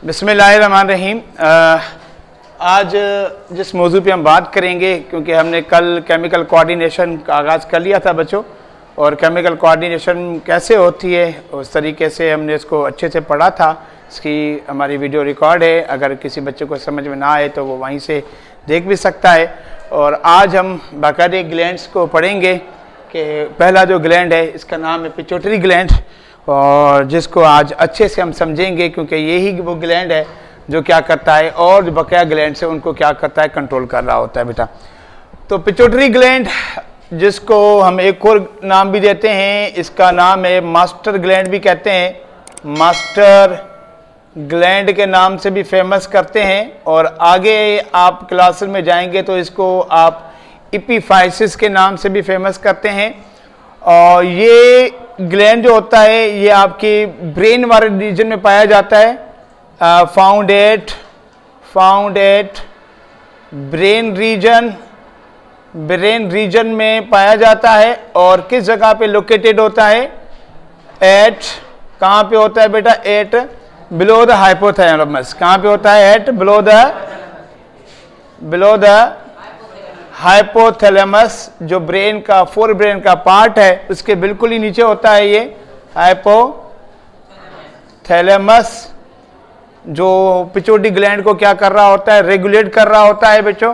बिस्मिल्लाहिर्रहमानिर्रहीम। आज जिस मौजू पे हम बात करेंगे, क्योंकि हमने कल केमिकल कोऑर्डिनेशन का आगाज़ कर लिया था बच्चों, और केमिकल कोऑर्डिनेशन कैसे होती है उस तरीके से हमने इसको अच्छे से पढ़ा था। इसकी हमारी वीडियो रिकॉर्ड है, अगर किसी बच्चे को समझ में ना आए तो वो वहीं से देख भी सकता है। और आज हम बाकायदे ग्लैंड्स को पढ़ेंगे कि पहला जो ग्लैंड है इसका नाम है पिट्यूटरी ग्लैंड, और जिसको आज अच्छे से हम समझेंगे, क्योंकि यही वो ग्लैंड है जो क्या करता है और जो बकाया ग्लैंड से उनको क्या करता है, कंट्रोल कर रहा होता है बेटा। तो पिट्यूटरी ग्लैंड, जिसको हम एक और नाम भी देते हैं, इसका नाम है मास्टर ग्लैंड भी कहते हैं, मास्टर ग्लैंड के नाम से भी फेमस करते हैं। और आगे आप क्लास में जाएंगे तो इसको आप इपीफाइसिस के नाम से भी फेमस करते हैं। और ये ग्लैंड जो होता है ये आपके ब्रेन वाले रीजन में पाया जाता है, फाउंड एट ब्रेन रीजन में पाया जाता है। और किस जगह पे लोकेटेड होता है? एट, कहाँ पे होता है बेटा? At below the hypothalamus. कहाँ पे होता है? एट बिलो द हाइपोथैलेमस, जो ब्रेन का फोर ब्रेन का पार्ट है उसके बिल्कुल ही नीचे होता है ये हाइपोथैलेमस, जो पिट्यूटरी ग्लैंड को क्या कर रहा होता है? रेगुलेट कर रहा होता है बच्चों।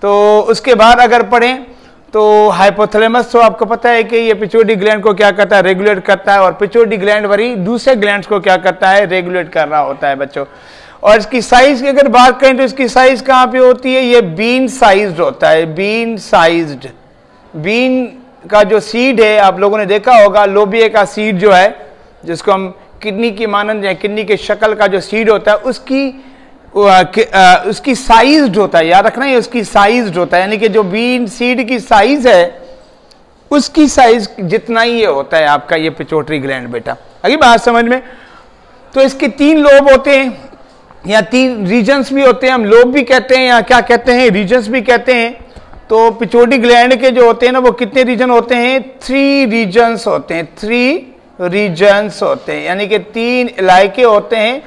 तो उसके बाद अगर पढ़ें तो हाइपोथैलेमस, तो आपको पता है कि ये पिट्यूटरी ग्लैंड को क्या करता है? रेगुलेट करता है। और पिट्यूटरी ग्लैंड वही दूसरे ग्लैंड्स को क्या करता है? रेगुलेट कर रहा होता है बच्चों। और इसकी साइज की अगर बात करें तो इसकी साइज कहाँ पे होती है? ये बीन साइज्ड होता है, बीन साइज्ड। बीन का जो सीड है, आप लोगों ने देखा होगा, लोबिया का सीड जो है, जिसको हम किडनी की मानंद या किडनी के शक्ल का जो सीड होता है, उसकी साइज्ड होता है। याद रखना, ये उसकी साइज्ड होता है, यानी कि जो बीन सीड की साइज है उसकी साइज जितना ही ये होता है आपका ये पिट्यूटरी ग्लैंड बेटा। आगे बात समझ में? तो इसके तीन लोब होते हैं या तीन रीजन्स भी होते हैं, हम लोब भी कहते हैं या क्या कहते हैं, रीजन्स भी कहते हैं। तो पिट्यूटरी ग्लैंड के जो होते हैं ना, वो कितने रीजन होते हैं? 3 रीजन्स होते हैं, 3 रीजन्स होते हैं, यानी कि 3 इलाके होते हैं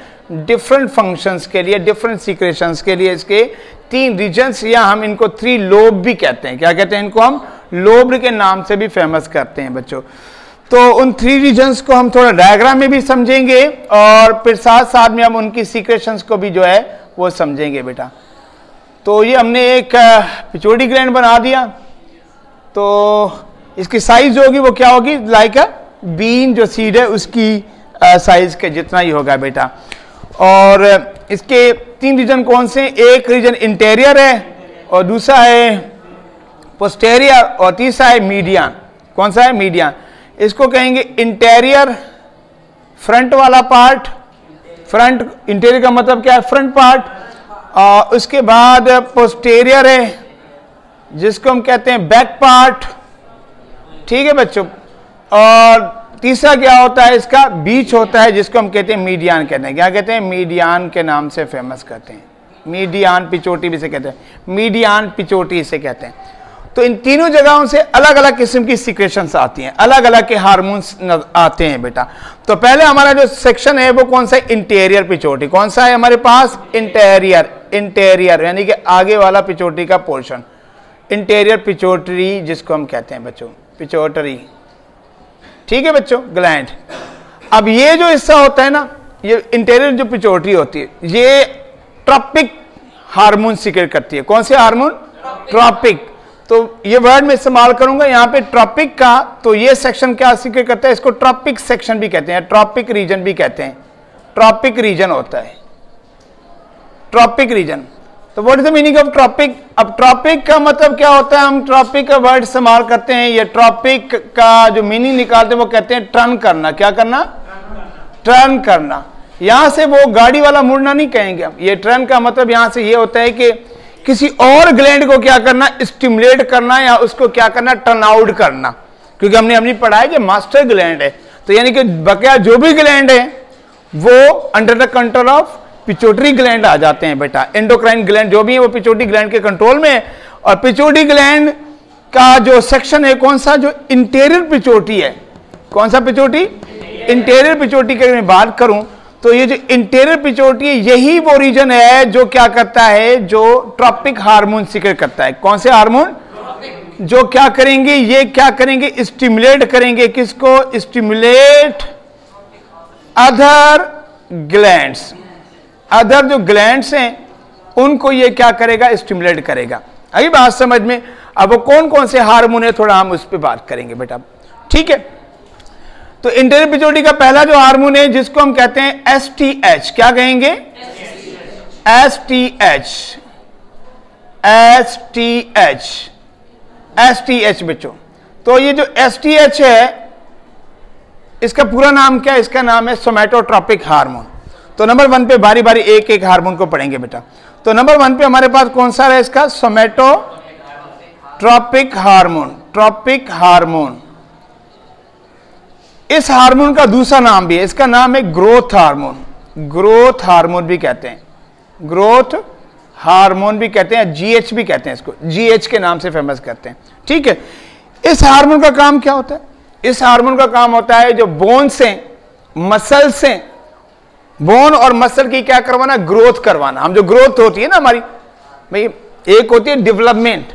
डिफरेंट फंक्शंस के लिए, डिफरेंट सीक्रेशंस के लिए। इसके 3 रीजन्स, या हम इनको 3 लोब भी कहते हैं। क्या कहते हैं इनको? हम लोब के नाम से भी फेमस करते हैं बच्चों। तो उन 3 रीजन्स को हम थोड़ा डायग्राम में भी समझेंगे, और फिर साथ साथ में हम उनकी सीक्रेशंस को भी जो है वो समझेंगे बेटा। तो ये हमने एक पिट्यूटरी ग्लैंड बना दिया, तो इसकी साइज जो होगी वो क्या होगी? लाइक बीन जो सीड है उसकी साइज के जितना ही होगा बेटा। और इसके 3 रीजन कौन से? एक रीजन इंटीरियर है, और दूसरा है पोस्टीरियर, और तीसरा है मीडियन। कौन सा है? मीडियन। इसको कहेंगे इंटीरियर, फ्रंट वाला पार्ट। फ्रंट, इंटीरियर का मतलब क्या है? Front part. उसके बाद पोस्टीरियर है, जिसको हम कहते हैं बैक पार्ट। ठीक है बच्चों। और तीसरा क्या होता है? इसका बीच होता है, जिसको हम कहते हैं मीडियन कहते हैं। क्या कहते हैं? मीडियन के नाम से फेमस करते हैं, मीडियन पिट्यूटरी भी से कहते हैं, मीडियन पिट्यूटरी से कहते हैं। तो इन तीनों जगहों से अलग अलग किस्म की सीक्रेशंस आती हैं, अलग अलग के हार्मोन्स आते हैं बेटा। तो पहले हमारा जो सेक्शन है वो कौन सा है? Interior pituitary. कौन सा है हमारे पास? इंटीरियर, यानी कि आगे वाला पिट्यूटरी का पोर्शन, इंटीरियर पिट्यूटरी जिसको हम कहते हैं बच्चों, पिट्यूटरी। ठीक है बच्चों, ग्लैंड। अब ये जो हिस्सा होता है ना, ये इंटीरियर जो पिट्यूटरी होती है, ये ट्रॉपिक हार्मोन सीक्रेट करती है। कौन से हार्मोन? ट्रॉपिक। तो ये वर्ड मैं इस्तेमाल करूंगा यहाँ पे ट्रॉपिक का। तो ये सेक्शन क्या सीक्रेट करता है? इसको ट्रॉपिक सेक्शन भी कहते हैं, ट्रॉपिक रीजन भी कहते हैं। ट्रॉपिक रीजन होता है, ट्रॉपिक रीजन। तो what is the meaning of tropic? अब ट्रॉपिक का मतलब क्या होता है? हम ट्रॉपिक का वर्ड इस्तेमाल करते हैं। ये ट्रॉपिक का जो मीनिंग निकालते हैं वो कहते हैं टर्न करना। क्या करना? टर्न करना। यहां से वो गाड़ी वाला मुड़ना नहीं कहेंगे हम। ये टर्न का मतलब यहां से ये होता है कि किसी और ग्लैंड को क्या करना? स्टिमुलेट करना, या उसको क्या करना? टर्न आउट करना। क्योंकि हमने पढ़ा है कि मास्टर ग्लैंड है, तो यानी कि बकाया जो भी ग्लैंड है वो under the control of pituitary gland आ जाते हैं बेटा। एंडोक्राइन ग्लैंड जो भी है वो पिट्यूटरी ग्लैंड के कंट्रोल में है। और पिट्यूटरी ग्लैंड का जो सेक्शन है कौन सा? जो इंटीरियर पिट्यूटरी है। कौन सा पिट्यूटरी? इंटीरियर पिट्यूटरी की अगर मैं बात करूं तो ये जो इंटीरियर पिट्यूटरी यही वो रीजन है जो क्या करता है, जो ट्रॉपिक हार्मोन सीक्रेट करता है। कौन से हार्मोन? जो क्या करेंगे, ये क्या करेंगे, स्टिमुलेट करेंगे। किसको? Stimulate other glands. अदर जो ग्लैंड्स हैं उनको ये क्या करेगा, स्टिमुलेट करेगा। अभी बात समझ में। अब वो कौन कौन से हार्मोन है थोड़ा हम उस पर बात करेंगे बेटा, ठीक है। तो इंटीरियर पिट्यूटरी का पहला जो हार्मोन है जिसको हम कहते हैं एसटीएच, क्या कहेंगे? एसटीएच, एसटीएच, एसटीएच बच्चों। तो ये जो एसटीएच है इसका पूरा नाम क्या है? इसका नाम है सोमैटोट्रॉपिक हार्मोन। तो नंबर 1 पे बारी बारी एक एक हार्मोन को पढ़ेंगे बेटा। तो नंबर 1 पे हमारे पास कौन सा है? इसका सोमैटोट्रॉपिक हार्मोन, ट्रॉपिक हार्मोन। इस हार्मोन का दूसरा नाम भी है, इसका नाम है ग्रोथ हार्मोन। ग्रोथ हार्मोन भी कहते हैं, ग्रोथ हार्मोन भी कहते हैं, जीएच भी कहते हैं इसको, जीएच के नाम से फेमस करते हैं, ठीक है। इस हार्मोन का काम क्या होता है? इस हार्मोन का काम होता है जो बोन से, मसल से, बोन और मसल की क्या करवाना? ग्रोथ करवाना। हम जो ग्रोथ होती है ना हमारी भाई, एक होती है डेवलपमेंट,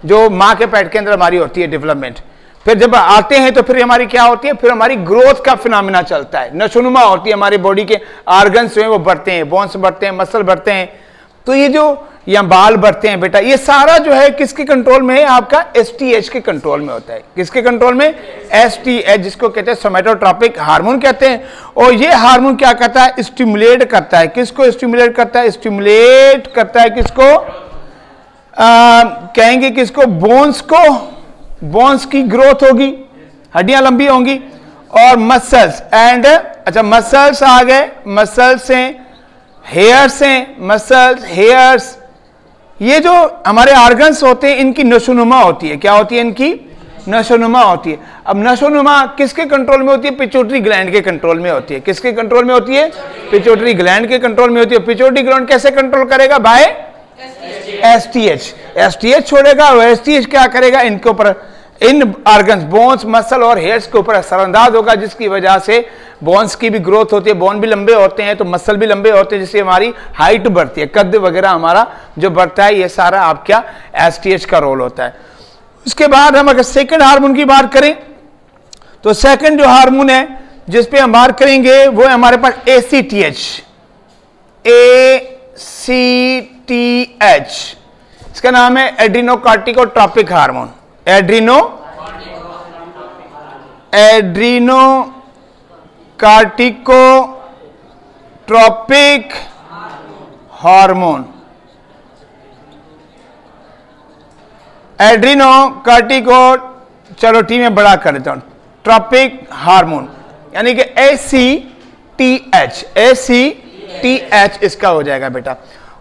जो मां के पेट के अंदर हमारी होती है डेवलपमेंट। फिर जब आते हैं तो फिर हमारी क्या होती है? फिर हमारी ग्रोथ का फिनोमेना चलता है, नशोनुमा होती है, हमारे बॉडी के ऑर्गन्स जो है वो बढ़ते हैं, बोन्स बढ़ते हैं, मसल बढ़ते हैं। तो ये जो यहाँ बाल बढ़ते हैं बेटा, ये सारा जो है किसके कंट्रोल में है? आपका एसटीएच के कंट्रोल में होता है। किसके कंट्रोल में? एसटीएच, जिसको कहते हैं सोमैटोट्रॉपिक हार्मोन कहते हैं। और ये हार्मोन क्या करता है? स्टिमुलेट करता है। किसको स्टिमुलेट करता है? स्टिमुलेट करता है किसको? कहेंगे किसको? बोन्स को। बोन्स की ग्रोथ होगी, हड्डियां लंबी होंगी, और मसल्स एंड, अच्छा मसल्स आ गए, मसल्स हैं, हेयर्स हैं, मसल्स, हेयर्स, ये जो हमारे ऑर्गन्स होते हैं इनकी नशोनुमा होती है। क्या होती है? इनकी नशोनुमा होती है। अब नशोनुमा किसके कंट्रोल में होती है? पिट्यूटरी ग्लैंड के कंट्रोल में होती है। किसके कंट्रोल में होती है? पिट्यूटरी ग्लैंड के कंट्रोल में होती है। पिट्यूटरी ग्लैंड कैसे कंट्रोल करेगा? By STH. एसटीएच छोड़ेगा और एसटीएच क्या करेगा? इनके ऊपर, इन ऑर्गन्स, बोन्स, मसल और हेयर्स के ऊपर असरअंदाज होगा, जिसकी वजह से बोन्स की भी ग्रोथ होती है, बोन भी लंबे होते हैं तो मसल भी लंबे होते हैं, जिससे हमारी हाइट बढ़ती है, कद वगैरह हमारा जो बढ़ता है, ये सारा आपका एसटीएच का रोल होता है। उसके बाद हम अगर सेकंड हार्मोन की बात करें तो सेकंड जो हार्मोन है जिस पे हम बात करेंगे वो है हमारे पास एसीटीएच। एसीटीएच, इसका नाम है एड्रीनोकार्टिकोट्रॉपिक हार्मोन। एड्रीनोकार्टिकोट्रॉपिक हार्मोन, एड्रीनोकार्टिको, चलो टी में बड़ा कर देता हूं, ट्रॉपिक हार्मोन, यानी कि एसीटीएच, एसीटीएच इसका हो जाएगा बेटा।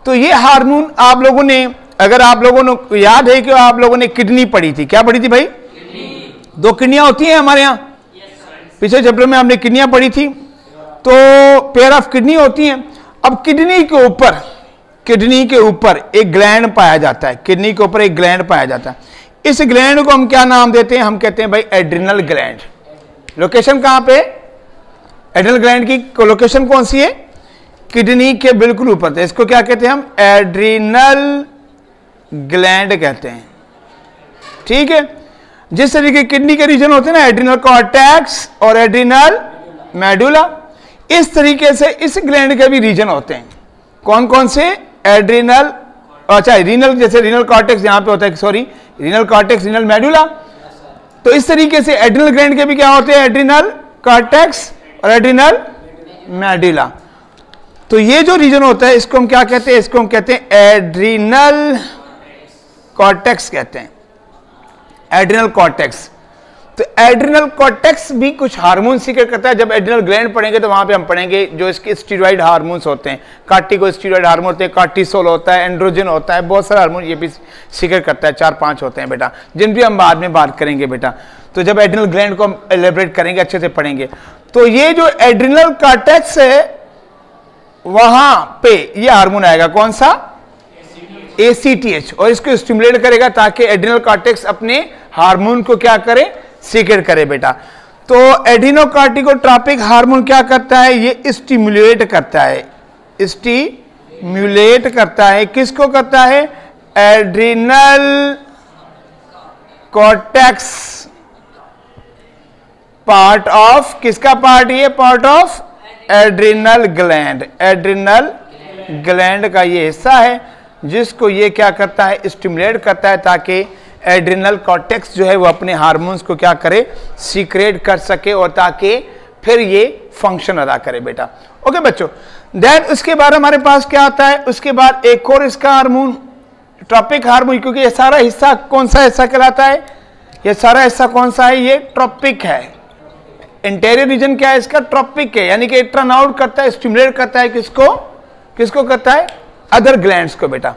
तो ये हार्मोन आप लोगों ने, अगर आप लोगों को याद है कि आप लोगों ने किडनी पढ़ी थी, क्या पढ़ी थी भाई? दो किडनियां होती हैं हमारे यहाँ, पिछले चैप्टर में हमने किडनियां पढ़ी थी। तो पेयर ऑफ किडनी होती हैं। अब किडनी के ऊपर एक ग्लैंड पाया जाता है, किडनी के ऊपर एक ग्लैंड पाया जाता है। इस ग्लैंड को हम क्या नाम देते हैं? हम कहते हैं भाई एड्रिनल ग्लैंड। लोकेशन कहां पे? एड्रिनल ग्लैंड की लोकेशन कौन सी है? किडनी के बिल्कुल ऊपर। इसको क्या कहते हैं हम? एड्रिनल ग्लैंड कहते हैं, ठीक है। जिस तरीके किडनी के रीजन होते हैं ना, एड्रिनल कॉर्टेक्स और एड्रिनल मेडुला, इस तरीके से इस ग्लैंड के भी रीजन होते हैं। कौन कौन से? एड्रिनल, अच्छा रीनल, जैसे रीनल कॉर्टेक्स यहां पे होता है, sorry renal cortex, renal medulla. तो इस तरीके से एड्रिनल ग्लैंड के भी क्या होते हैं? एड्रिनल कॉर्टेक्स और एड्रिनल मेडुला। तो ये जो रीजन होता है इसको हम क्या कहते हैं? इसको हम कहते हैं एड्रिनल कॉर्टेक्स कहते हैं, एड्रिनल कॉर्टेक्स। तो एड्रिनल कॉर्टेक्स भी कुछ हार्मोन सीक्रेट करता है। जब एड्रिनल ग्लैंड पढ़ेंगे तो वहां पे हम पढ़ेंगे जो इसके स्टीरॉइड हार्मोन्स होते हैं, कार्टिकोस्टीरॉइड हार्मोन होते हैं, कार्टिसोल होता है, एंड्रोजन होता है, बहुत सारे हार्मोन ये भी सीक्रेट करता है, 4-5 होते हैं बेटा, जिन भी हम बाद में बात करेंगे बेटा। तो जब एड्रिनल ग्लैंड को हम एलेबरेट करेंगे, अच्छे से पढ़ेंगे। तो ये जो एड्रिनल कॉर्टेक्स है वहां पे ये हार्मोन आएगा, कौन सा? एसीटीएच, और इसको स्टिमुलेट करेगा ताकि एड्रिनल कॉर्टेक्स अपने हार्मोन को क्या करे? सीक्रेट करे बेटा। तो एडिनोकार्टिकोट्रॉपिक हार्मोन क्या करता है, ये स्टिमुलेट करता है, स्टिमुलेट करता है, किसको करता है, एड्रिनल कॉर्टेक्स पार्ट ऑफ, किसका पार्ट, ये part of adrenal gland, adrenal gland का ये हिस्सा है जिसको ये क्या करता है, स्टिमुलेट करता है ताकि एड्रिनल कॉर्टेक्स जो है वो अपने हार्मोन्स को क्या करे, सीक्रेट कर सके और ताकि फिर ये फंक्शन अदा करे बेटा। ओके बच्चों, देन उसके बाद हमारे पास क्या आता है, उसके बाद एक और इसका हार्मोन ट्रॉपिक हार्मोन, क्योंकि ये सारा हिस्सा कौन सा हिस्सा कहलाता है, ये सारा हिस्सा कौन सा है, ये ट्रॉपिक है, इंटीरियर रीजन क्या है इसका, ट्रॉपिक है, यानी कि टर्न आउट करता है, स्टिमुलेट करता है, किसको, किसको करता है, अदर ग्लैंड्स को बेटा।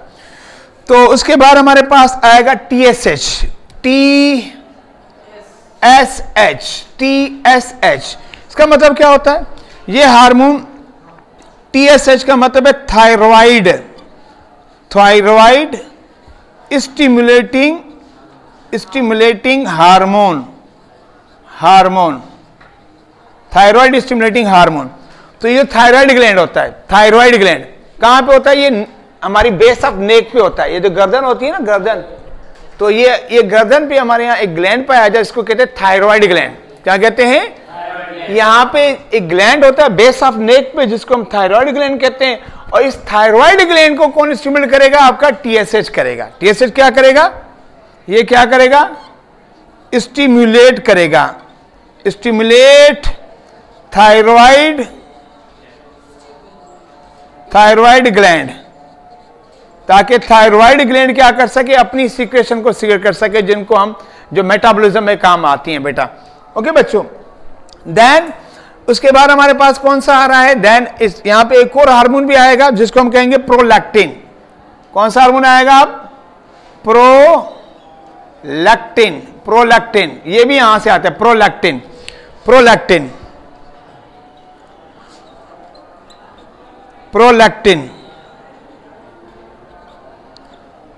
तो उसके बाद हमारे पास आएगा TSH, TSH, इसका मतलब क्या होता है, ये हार्मोन TSH का मतलब है thyroid, thyroid stimulating hormone, hormone thyroid stimulating hormone. तो ये थायराइड ग्लैंड होता है, थायराइड ग्लैंड कहां पे होता है, ये हमारी बेस ऑफ नेक पे होता है, ये जो गर्दन होती है ना, गर्दन, तो ये गर्दन पे हमारे यहाँ एक ग्लैंड पाया जाए, इसको कहते हैं थायराइड ग्लैंड, क्या कहते हैं, यहाँ पे एक ग्लैंड होता है बेस ऑफ नेक पे जिसको हम थायराइड ग्लैंड कहते हैं, और इस थायराइड ग्लैंड को कौन स्टिमुलेट करेगा, आपका TSH करेगा। TSH क्या करेगा, ये क्या करेगा, स्टिमुलेट करेगा, स्टिमुलेट थायराइड ग्लैंड, ताकि थायराइड ग्लैंड क्या कर सके, अपनी सीक्रेशन को सीक्रेट कर सके, जिनको हम जो मेटाबॉलिज्म में काम आती हैं बेटा। ओके बच्चों, देन उसके बाद हमारे पास कौन सा आ रहा है, देन इस यहां पे एक और हार्मोन भी आएगा जिसको हम कहेंगे प्रोलैक्टिन। कौन सा हार्मोन आएगा आप, प्रोलैक्टिन, प्रोलैक्टिन, ये भी यहां से आता है, प्रोलैक्टिन, प्रोलैक्टिन, प्रोलैक्टिन।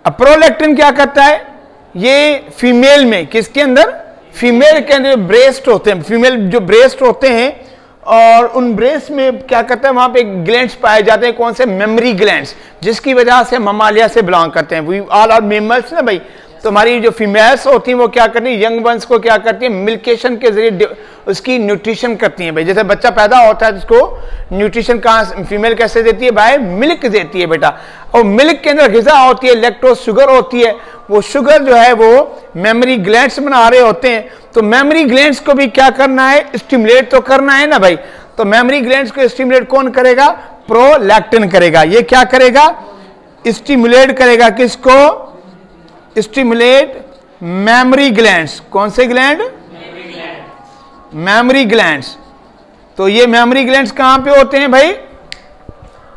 अब प्रोलैक्टिन क्या करता है, ये फीमेल में, किसके अंदर, फीमेल के अंदर ब्रेस्ट होते हैं, फीमेल जो ब्रेस्ट होते हैं, और उन ब्रेस्ट में क्या करता है, वहां पे ग्लैंड्स पाए जाते हैं, कौन से, मेमरी ग्लैंड्स, जिसकी वजह से ममालिया से बिलोंग करते हैं, वी ऑल आर मेमल्स ना भाई। तो हमारी जो फीमेल्स होती हैं वो क्या करती हैं, यंग वंस को क्या करती हैं, मिल्केशन के जरिए उसकी न्यूट्रिशन करती हैं भाई। जैसे बच्चा पैदा होता है तो उसको न्यूट्रिशन कहाँ फीमेल कैसे देती है, बाय मिल्क देती है बेटा, और मिल्क के अंदर ग़िज़ा होती है, लैक्टोज शुगर होती है, वो शुगर जो है वो मेमरी ग्लैंड्स बना रहे होते हैं। तो मेमरी ग्लैंड्स को भी क्या करना है, स्टिमुलेट तो करना है ना भाई। तो मेमरी ग्लैंड्स को स्टिमुलेट कौन करेगा, प्रोलैक्टिन करेगा। ये क्या करेगा, स्टिमुलेट करेगा, किसको, स्टिमुलेट मेमरी ग्लैंड्स। कौन से ग्लैंड, मेमरी ग्लैंड्स। तो ये मेमरी ग्लैंड्स कहां पे होते हैं भाई,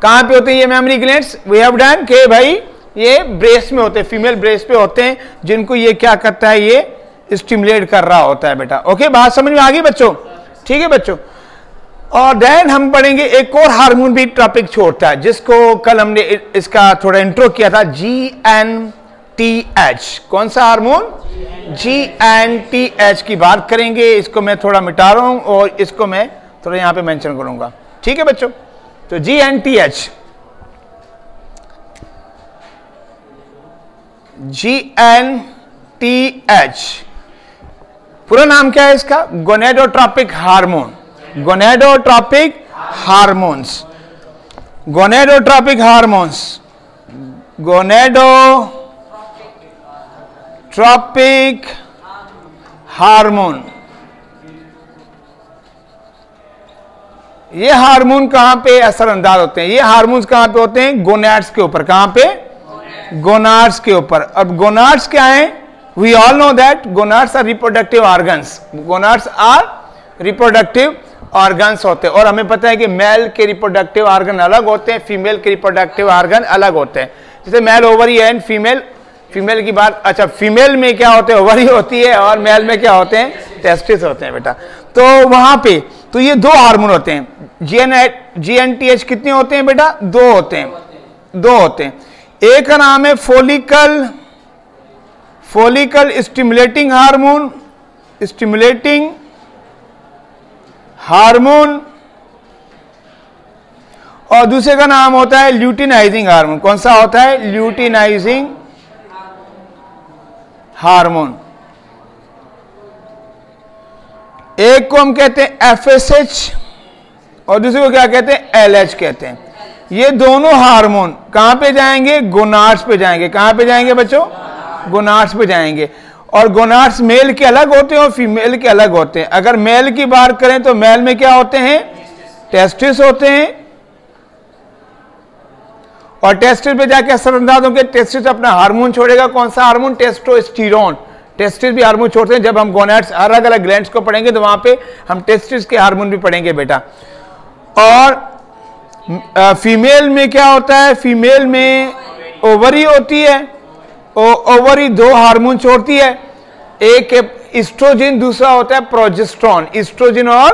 कहां पे होते हैं ये mammary glands, we have done के भाई ये ब्रेस्ट में होते हैं, फीमेल ब्रेस्ट पे होते हैं, जिनको ये क्या करता है, ये स्टिमुलेट कर रहा होता है बेटा। ओके, बात समझ में आ गई बच्चों, ठीक है बच्चों। और देन हम पढ़ेंगे एक और हार्मोन भी टॉपिक छोड़ता है, जिसको कल हमने इसका थोड़ा इंट्रो किया था, GNTH। कौन सा हार्मोन, GNTH की बात करेंगे। इसको मैं थोड़ा मिटा रहा हूं और इसको मैं थोड़ा यहां पे मेंशन करूंगा, ठीक है बच्चों। तो GNTH, पूरा नाम क्या है इसका, gonadotropic hormone, gonadotropic hormones, gonadotropic hormones, gonadotropic hormone. ये हार्मोन कहां पे असरअंदाज होते हैं, ये हार्मोन्स कहां पे होते हैं, गोनाड्स के ऊपर। कहां पे, गोनाड्स के ऊपर। अब गोनाड्स क्या है, we all know that gonads are reproductive organs, gonads are reproductive organs होते हैं। और हमें पता है कि मेल के रिप्रोडक्टिव ऑर्गन अलग होते हैं, फीमेल के रिप्रोडक्टिव ऑर्गन अलग होते हैं। जैसे मेल ओवरी है, फीमेल, फीमेल की बात, अच्छा फीमेल में क्या होते हैं, ओवरी होती है, और मेल में क्या होते हैं, टेस्टिस होते हैं बेटा। तो वहां पे तो ये दो हार्मोन होते हैं। GNTH कितने होते हैं बेटा, दो होते हैं, दो होते हैं। एक का नाम है follicle stimulating hormone, stimulating hormone, और दूसरे का नाम होता है ल्यूटिनाइजिंग हार्मोन। कौन सा होता है? Luteinizing hormone. एक को हम कहते हैं एफएसएच और दूसरे को क्या कहते हैं? एलएच कहते हैं। ये दोनों हार्मोन कहां पे जाएंगे? गोनाड्स पे जाएंगे। कहां पे जाएंगे बच्चों? गोनाड्स पे जाएंगे। और गोनाड्स मेल के अलग होते हैं और फीमेल के अलग होते हैं। अगर मेल की बात करें तो मेल में क्या होते हैं? टेस्टिस होते हैं, और टेस्टिस पे जाके असर अंदाज होंगे। टेस्टिस अपना हार्मोन छोड़ेगा। कौन सा हार्मोन? टेस्टोस्टेरोन। टेस्टिस भी हार्मोन छोड़ते हैं। जब हम गोनाड्स अलग अलग ग्लैंड्स को पढ़ेंगे तो वहां पे हम टेस्टिस के हार्मोन भी पढ़ेंगे बेटा। और फीमेल में क्या होता है? फीमेल में ओवरी होती है, ओवरी दो हार्मोन छोड़ती है, एक एस्ट्रोजन, दूसरा होता है प्रोजेस्टेरोन। एस्ट्रोजन और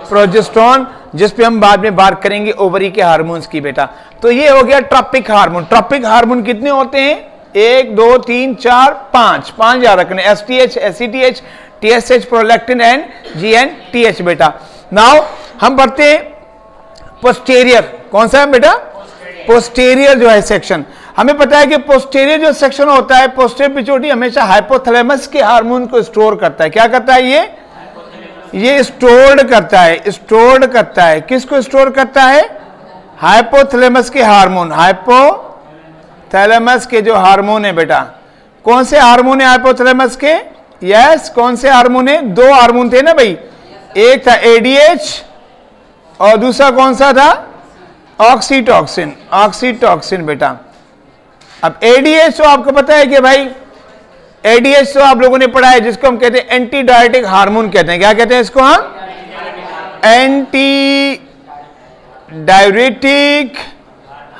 प्रोजेस्टेरोन, जिस पे हम बाद में बात करेंगे ओवरी के हार्मोन्स की बेटा। तो ये हो गया ट्रॉपिक हार्मोन। ट्रॉपिक हार्मोन कितने होते हैं? 1 2 3 4 5 याद रखने। STH, ACTH, TSH, prolactin and GNTH बेटा। नाउ हम बढ़ते हैं पोस्टीरियर। कौन सा है बेटा? पोस्टीरियर जो है सेक्शन। हमें पता है कि पोस्टीरियर जो सेक्शन होता है, पोस्टीरियर पिट्यूटरी हमेशा हाइपोथैलेमस के हार्मोन को स्टोर करता है। क्या करता है? ये स्टोर्ड करता है। स्टोर्ड करता है। किसको स्टोर करता है? हाइपोथैलेमस के हार्मोन। हाइपोथैलेमस के जो हार्मोन है बेटा, कौन से हार्मोन है हाइपोथैलेमस के? यस, कौन से हार्मोन है? 2 हार्मोन थे ना भाई, एक था एडीएच और दूसरा कौन सा था? ऑक्सीटॉक्सिन। ऑक्सीटॉक्सिन बेटा। अब एडीएच तो आपको पता है कि भाई एडीएच तो आप लोगों ने पढ़ा है, जिसको हम कहते हैं एंटी डायरेटिक हार्मोन कहते हैं। क्या कहते हैं इसको हम? एंटी डायरेटिक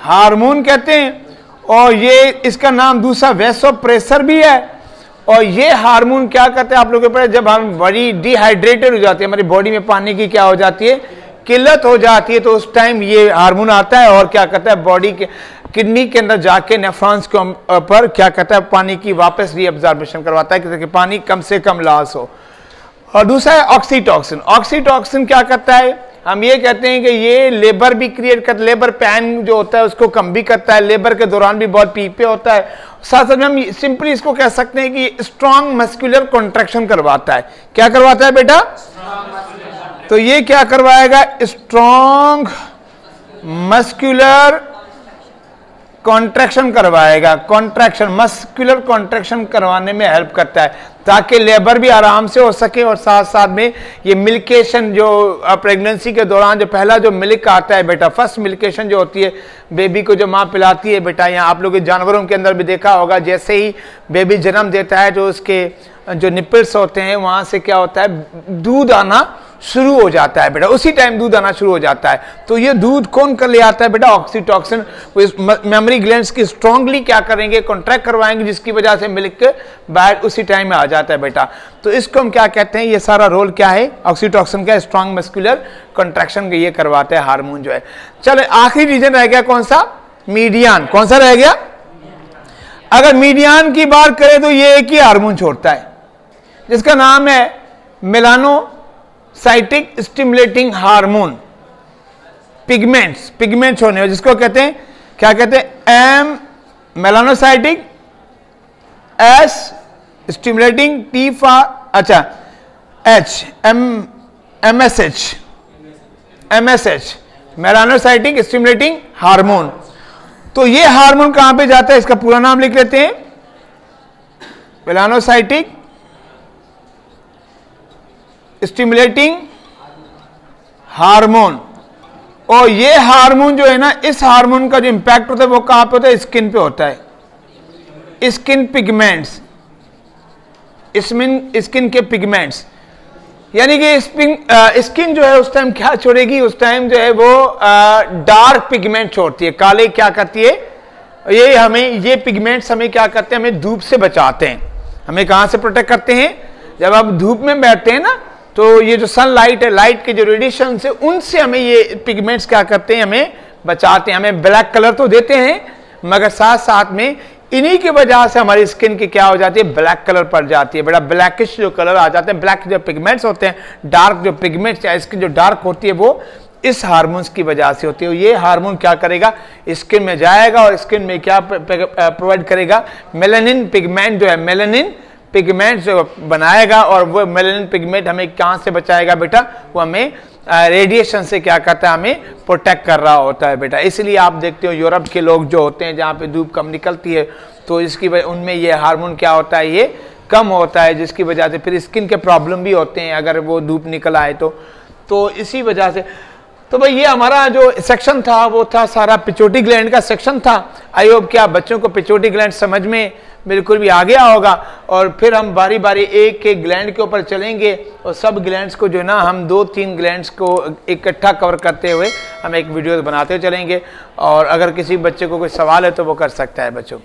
हार्मोन कहते हैं। और ये इसका नाम दूसरा वैसोप्रेसर भी है। और ये हार्मोन क्या करते हैं आप लोगों को पता है? जब हम बड़ी डिहाइड्रेटेड हो जाती है, हमारी बॉडी में पानी की क्या हो जाती है? किल्लत हो जाती है, तो उस टाइम ये हार्मोन आता है और क्या करता है? बॉडी के किडनी के अंदर जाके नेफ्रॉन्स के पर क्या करता है? पानी की वापस रीअब्जॉर्प्शन करवाता है कि पानी कम से कम लॉस हो। और दूसरा है ऑक्सीटॉक्सिन। ऑक्सीटॉक्सिन क्या करता है? हम ये कहते हैं कि ये लेबर भी क्रिएट करता है, लेबर पैन जो होता है उसको कम भी करता है, लेबर के दौरान भी बहुत पीक पे होता है। साथ साथ में हम सिंपली इसको कह सकते हैं कि स्ट्रॉन्ग मस्कुलर कॉन्ट्रैक्शन करवाता है। क्या करवाता है बेटा? तो ये क्या करवाएगा? स्ट्रॉन्ग मस्कुलर कॉन्ट्रैक्शन करवाएगा। कॉन्ट्रैक्शन, मस्कुलर कॉन्ट्रैक्शन करवाने में हेल्प करता है ताकि लेबर भी आराम से हो सके। और साथ साथ में ये मिल्केशन जो प्रेगनेंसी के दौरान जो पहला जो मिल्क आता है बेटा, फर्स्ट मिल्केशन जो होती है बेबी को जो माँ पिलाती है बेटा, यहाँ आप लोग जानवरों के अंदर भी देखा होगा, जैसे ही बेबी जन्म देता है जो उसके जो निपल्स होते हैं वहां से क्या होता है? दूध आना शुरू हो जाता है बेटा। उसी टाइम दूध आना शुरू हो जाता है। तो ये दूध कौन कर ले आता है बेटा? ऑक्सीटॉक्सिन। मेमोरी ग्लैंड्स की स्ट्रांगली क्या करेंगे? कॉन्ट्रैक्ट करवाएंगे, जिसकी वजह से मिल्क बाहर उसी टाइम में आ जाता है बेटा। तो इसको हम क्या कहते हैं? ये सारा रोल क्या है ऑक्सीटॉक्सिन का? स्ट्रॉन्ग मस्कुलर कॉन्ट्रैक्शन का ये करवाता है हार्मोन जो है। चलो आखिरी रीजन रह गया कौन सा? मीडियान। कौन सा रह गया? अगर मीडियान की बात करें तो ये एक ही हार्मोन छोड़ता है जिसका नाम है melanocytic stimulating hormone. Pigments, pigment छोड़ने में, जिसको कहते हैं क्या कहते हैं? M melanocytic, S stimulating, T for अच्छा H MSH melanocytic stimulating hormone. तो ये हार्मोन कहां पे जाता है? इसका पूरा नाम लिख लेते हैं, मेलानोसाइटिक स्टिमुलेटिंग हार्मोन। और ये हार्मोन जो है ना, इस हार्मोन का जो इंपैक्ट होता है वो कहां पे होता है? स्किन पे होता है। स्किन पिगमेंट्स, स्किन के पिगमेंट्स, यानी कि स्किन जो है उस टाइम क्या छोड़ेगी? उस टाइम जो है वो डार्क पिगमेंट छोड़ती है, काले। क्या करती है ये पिगमेंट्स हमें क्या करते हैं? हमें धूप से बचाते हैं। हमें कहां से प्रोटेक्ट करते हैं? जब आप धूप में बैठते हैं ना, तो ये जो सनलाइट है, लाइट के जो रेडिएशन से, उनसे हमें ये पिगमेंट्स क्या करते हैं? हमें बचाते हैं। हमें ब्लैक कलर तो देते हैं, मगर साथ साथ में इन्हीं की वजह से हमारी स्किन की क्या हो जाती है, ब्लैक कलर पड़ जाती है बेटा, ब्लैकिश जो कलर आ जाते हैं, ब्लैक जो पिगमेंट्स होते हैं, डार्क जो पिगमेंट्स, स्किन जो डार्क होती है वो इस हार्मोन्स की वजह से होती है। ये हार्मोन क्या करेगा, स्किन में जाएगा और स्किन में क्या प्रोवाइड करेगा, मेलानिन पिगमेंट जो है, मेलानिन पिगमेंट जो बनाएगा, और वो मेलानिन पिगमेंट हमें कहाँ से बचाएगा बेटा, वो हमें रेडिएशन से क्या करता है, हमें प्रोटेक्ट कर रहा होता है बेटा। इसलिए आप देखते हो यूरोप के लोग जो होते हैं जहाँ पे धूप कम निकलती है, तो इसकी वजह उनमें ये हार्मोन क्या होता है, ये कम होता है, जिसकी वजह से फिर स्किन के प्रॉब्लम भी होते हैं अगर वो धूप निकल आए तो इसी वजह से। तो भाई ये हमारा जो सेक्शन था वो था सारा पिट्यूटरी ग्लैंड का सेक्शन था। आई होप क्या बच्चों को पिट्यूटरी ग्लैंड समझ में बिल्कुल भी आ गया होगा, और फिर हम बारी बारी एक एक ग्लैंड के ऊपर चलेंगे और सब ग्लैंड्स को जो है ना हम 2-3 ग्लैंड्स को इकट्ठा कवर करते हुए हम एक वीडियो बनाते चलेंगे। और अगर किसी बच्चे को कोई सवाल है तो वो कर सकता है बच्चों।